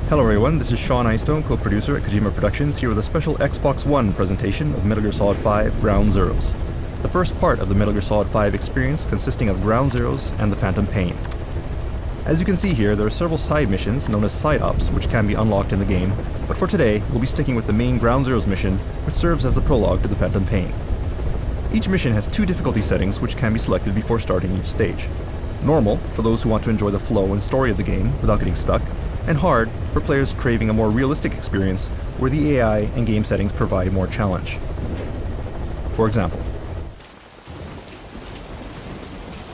Hello everyone, this is Sean Einstone, co-producer at Kojima Productions, here with a special Xbox One presentation of Metal Gear Solid 5 Ground Zeroes. The first part of the Metal Gear Solid 5 experience consisting of Ground Zeroes and the Phantom Pain. As you can see here, there are several side missions known as side ops which can be unlocked in the game, but for today, we'll be sticking with the main Ground Zeroes mission, which serves as the prologue to the Phantom Pain. Each mission has two difficulty settings which can be selected before starting each stage. Normal, for those who want to enjoy the flow and story of the game without getting stuck, and hard for players craving a more realistic experience where the AI and game settings provide more challenge. For example,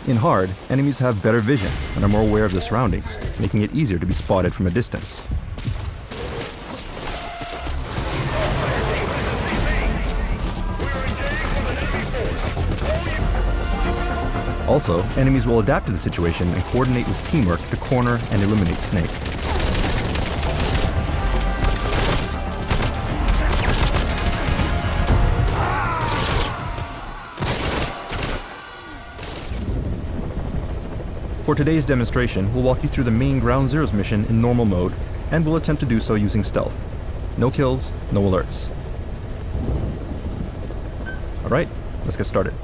in hard, enemies have better vision and are more aware of their surroundings, making it easier to be spotted from a distance. Also, enemies will adapt to the situation and coordinate with teamwork to corner and eliminate Snake. For today's demonstration, we'll walk you through the main Ground Zeroes mission in normal mode, and we'll attempt to do so using stealth. No kills, no alerts. Alright, let's get started.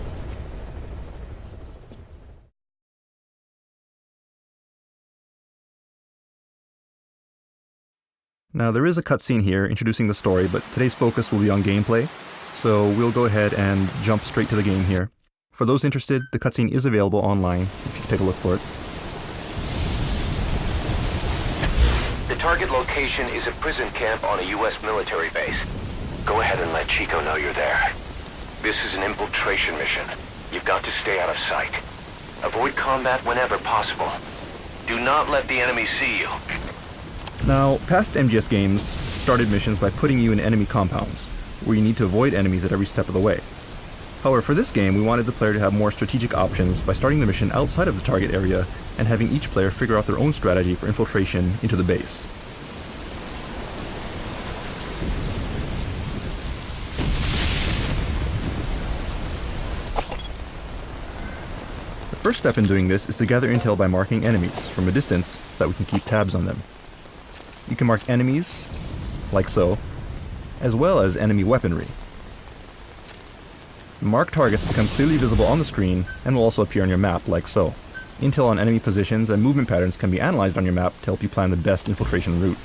Now there is a cutscene here introducing the story, but today's focus will be on gameplay, so we'll go ahead and jump straight to the game here. For those interested, the cutscene is available online, if you can take a look for it. The target location is a prison camp on a U.S. military base. Go ahead and let Chico know you're there. This is an infiltration mission. You've got to stay out of sight. Avoid combat whenever possible. Do not let the enemy see you. Now, past MGS games started missions by putting you in enemy compounds, where you need to avoid enemies at every step of the way. However, for this game, we wanted the player to have more strategic options by starting the mission outside of the target area and having each player figure out their own strategy for infiltration into the base. The first step in doing this is to gather intel by marking enemies from a distance so that we can keep tabs on them. You can mark enemies, like so, as well as enemy weaponry. Marked targets become clearly visible on the screen and will also appear on your map, like so. Intel on enemy positions and movement patterns can be analyzed on your map to help you plan the best infiltration route.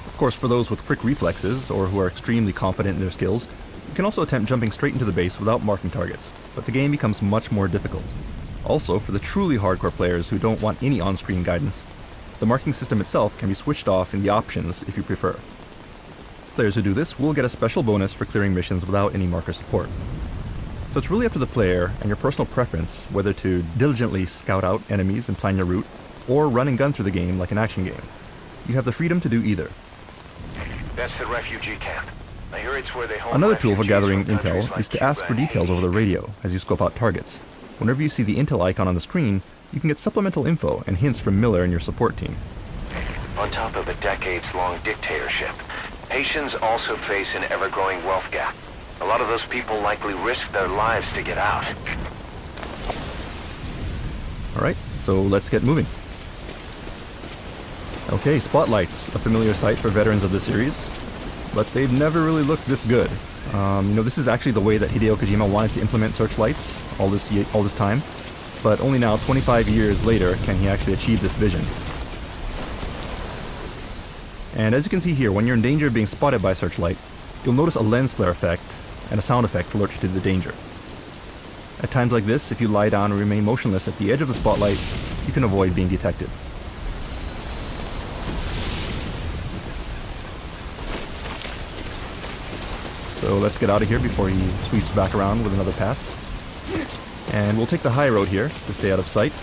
Of course, for those with quick reflexes, or who are extremely confident in their skills, you can also attempt jumping straight into the base without marking targets, but the game becomes much more difficult. Also, for the truly hardcore players who don't want any on-screen guidance, the marking system itself can be switched off in the options if you prefer. Players who do this will get a special bonus for clearing missions without any marker support. So it's really up to the player and your personal preference whether to diligently scout out enemies and plan your route, or run and gun through the game like an action game. You have the freedom to do either. That's the refugee camp. I hear it's where they hold Another tool for refugees gathering from countries intel like is to ask for Cuba and details over the radio as you scope out targets. Whenever you see the intel icon on the screen, you can get supplemental info and hints from Miller and your support team. On top of a decades-long dictatorship, Haitians also face an ever-growing wealth gap. A lot of those people likely risk their lives to get out. Alright, so let's get moving. Okay, spotlights, a familiar sight for veterans of the series, but they've never really looked this good. This is actually the way that Hideo Kojima wanted to implement searchlights all this time, but only now, 25 years later, can he actually achieve this vision. And as you can see here, when you're in danger of being spotted by a searchlight, you'll notice a lens flare effect and a sound effect to alert you to the danger. At times like this, if you lie down and remain motionless at the edge of the spotlight, you can avoid being detected. So let's get out of here before he sweeps back around with another pass. And we'll take the high road here to stay out of sight.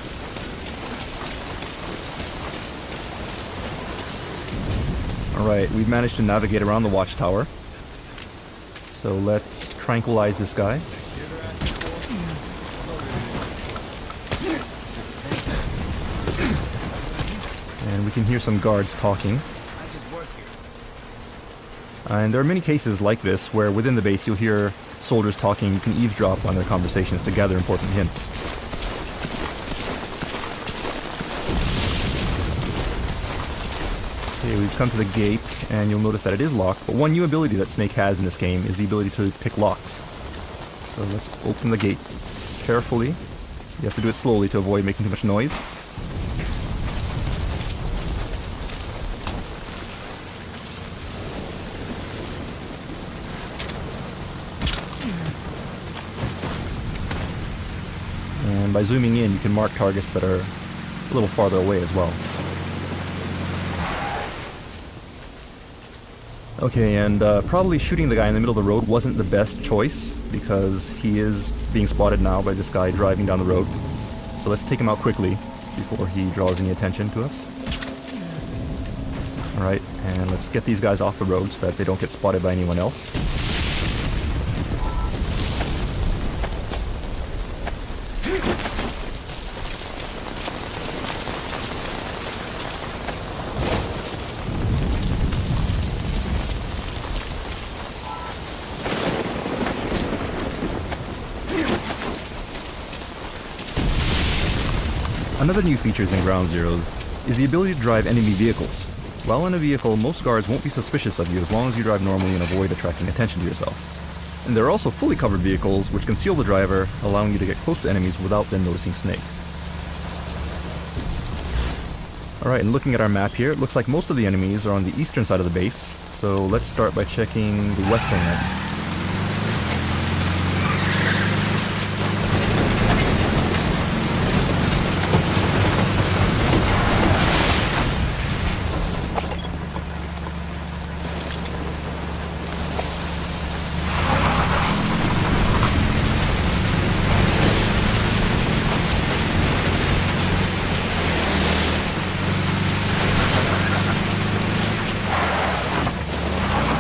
Alright, we've managed to navigate around the watchtower. So let's tranquilize this guy. And we can hear some guards talking. And there are many cases like this where within the base you'll hear soldiers talking. You can eavesdrop on their conversations to gather important hints. Okay, we've come to the gate, and you'll notice that it is locked, but one new ability that Snake has in this game is the ability to pick locks. So let's open the gate carefully. You have to do it slowly to avoid making too much noise. And by zooming in, you can mark targets that are a little farther away as well. Okay, and probably shooting the guy in the middle of the road wasn't the best choice, because he is being spotted now by this guy driving down the road. So let's take him out quickly before he draws any attention to us. Alright, and let's get these guys off the road so that they don't get spotted by anyone else. Another new feature in Ground Zeroes is the ability to drive enemy vehicles. While in a vehicle, most guards won't be suspicious of you as long as you drive normally and avoid attracting attention to yourself. And there are also fully covered vehicles which conceal the driver, allowing you to get close to enemies without them noticing Snake. Alright, and looking at our map here, it looks like most of the enemies are on the eastern side of the base, so let's start by checking the western end.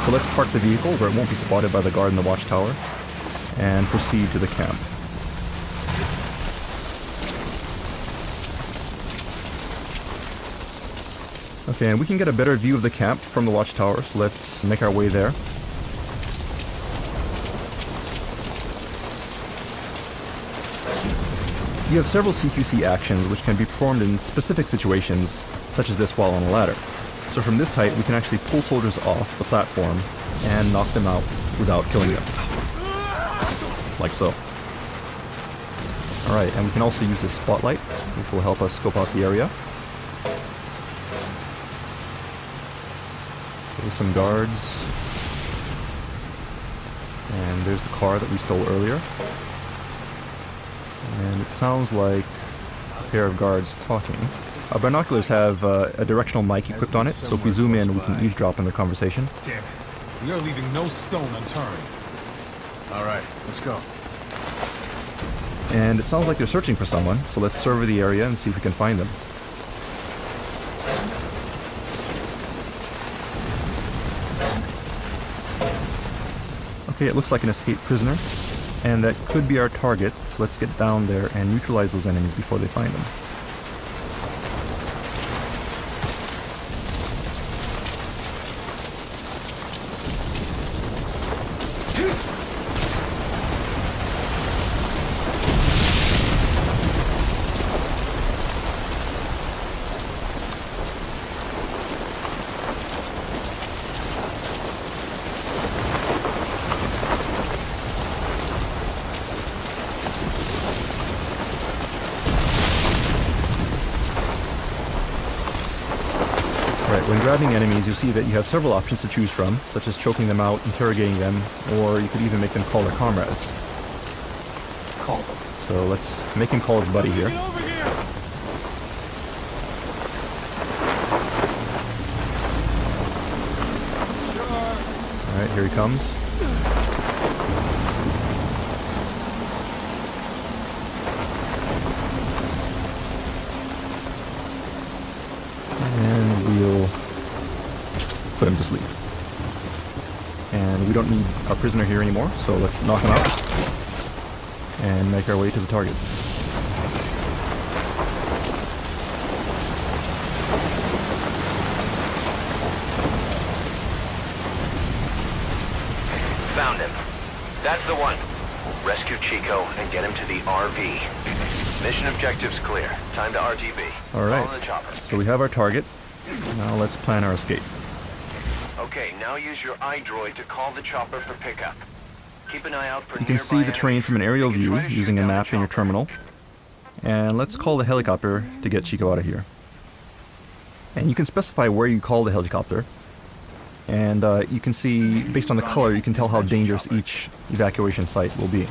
So let's park the vehicle where it won't be spotted by the guard in the watchtower, and proceed to the camp. Okay, and we can get a better view of the camp from the watchtower, so let's make our way there. You have several CQC actions which can be performed in specific situations, such as this while on a ladder. So from this height, we can actually pull soldiers off the platform and knock them out without killing them. Like so. Alright, and we can also use this spotlight, which will help us scope out the area. There's some guards. And there's the car that we stole earlier. And it sounds like a pair of guards talking. Our binoculars have a directional mic equipped on it, so if we zoom in, we can eavesdrop in their conversation. Damn it. We are leaving no stone unturned. Alright, let's go. And it sounds like they're searching for someone, so let's survey the area and see if we can find them. Okay, it looks like an escaped prisoner, and that could be our target, so let's get down there and neutralize those enemies before they find them. When grabbing enemies, you'll see that you have several options to choose from, such as choking them out, interrogating them, or you could even make them call their comrades. Call them. So let's make him call his buddy here. Get over here! Alright, here he comes. And we'll put him to sleep. And we don't need our prisoner here anymore, so let's knock him out and make our way to the target. Found him. That's the one. Rescue Chico and get him to the RV. Mission objectives clear. Time to RTB. Alright, Follow the chopper. so we have our target, Now let's plan our escape. Okay, now use your iDroid to call the chopper for pickup. Keep an eye out for You can see the train from an aerial view using a map in your terminal. And let's call the helicopter to get Chico out of here. And you can specify where you call the helicopter. And you can see, based on the color, you can tell how dangerous each evacuation site will be.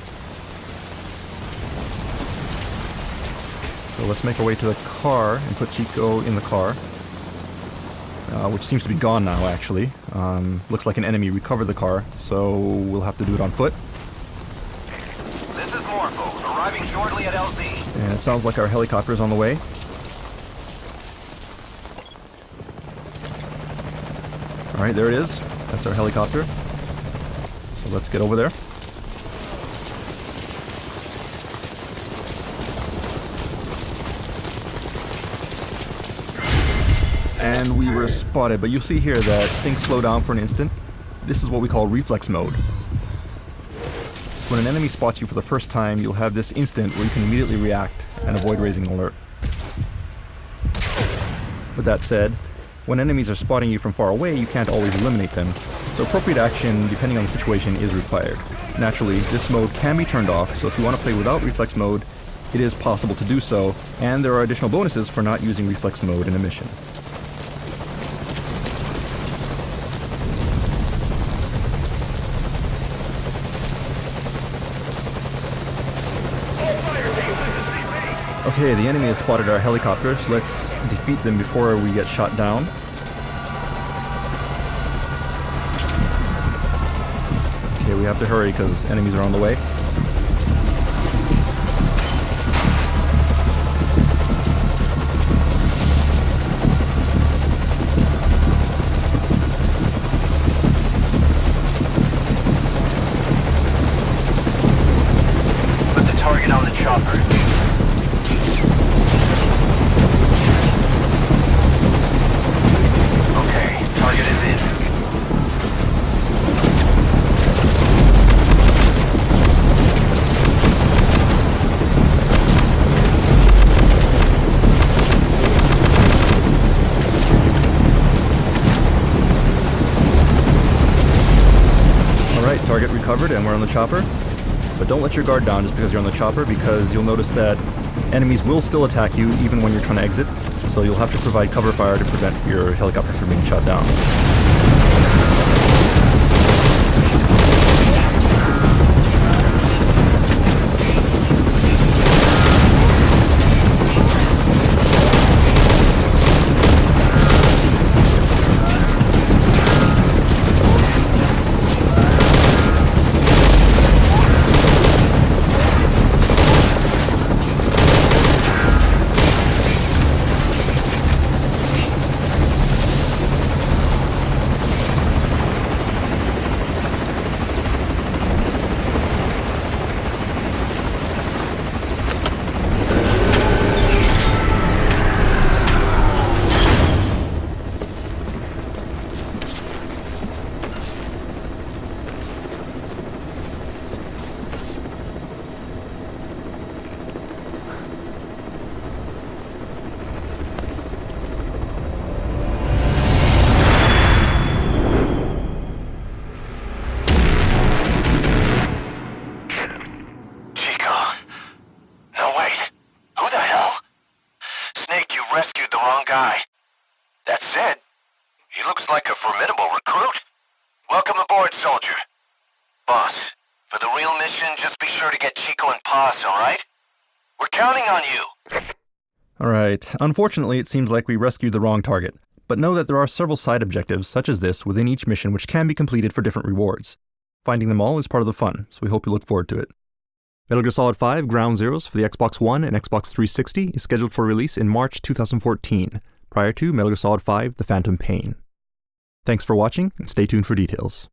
So let's make our way to the car and put Chico in the car. Which seems to be gone now, actually. Looks like an enemy recovered the car, so we'll have to do it on foot. This is Morpho, arriving shortly at LZ. And it sounds like our helicopter is on the way. Alright, there it is. That's our helicopter. So let's get over there. And we were spotted, but you'll see here that things slow down for an instant. This is what we call reflex mode. When an enemy spots you for the first time, you'll have this instant where you can immediately react and avoid raising an alert. But that said, when enemies are spotting you from far away, you can't always eliminate them, so appropriate action, depending on the situation, is required. Naturally, this mode can be turned off, so if you want to play without reflex mode, it is possible to do so, and there are additional bonuses for not using reflex mode in a mission. Okay, the enemy has spotted our helicopter, so let's defeat them before we get shot down. Okay, we have to hurry because enemies are on the way. Put the target on the chopper. Target is in. Alright, target recovered and we're on the chopper. But don't let your guard down just because you're on the chopper, because you'll notice that enemies will still attack you even when you're trying to exit. So you'll have to provide cover fire to prevent your helicopter from being shot down. That said, he looks like a formidable recruit. Welcome aboard, soldier. Boss, for the real mission, just be sure to get Chico and Paz, alright? We're counting on you. Alright, unfortunately it seems like we rescued the wrong target, but know that there are several side objectives such as this within each mission which can be completed for different rewards. Finding them all is part of the fun, so we hope you look forward to it. Metal Gear Solid 5 Ground Zeroes for the Xbox One and Xbox 360 is scheduled for release in March 2014, prior to Metal Gear Solid 5 The Phantom Pain. Thanks for watching, and stay tuned for details.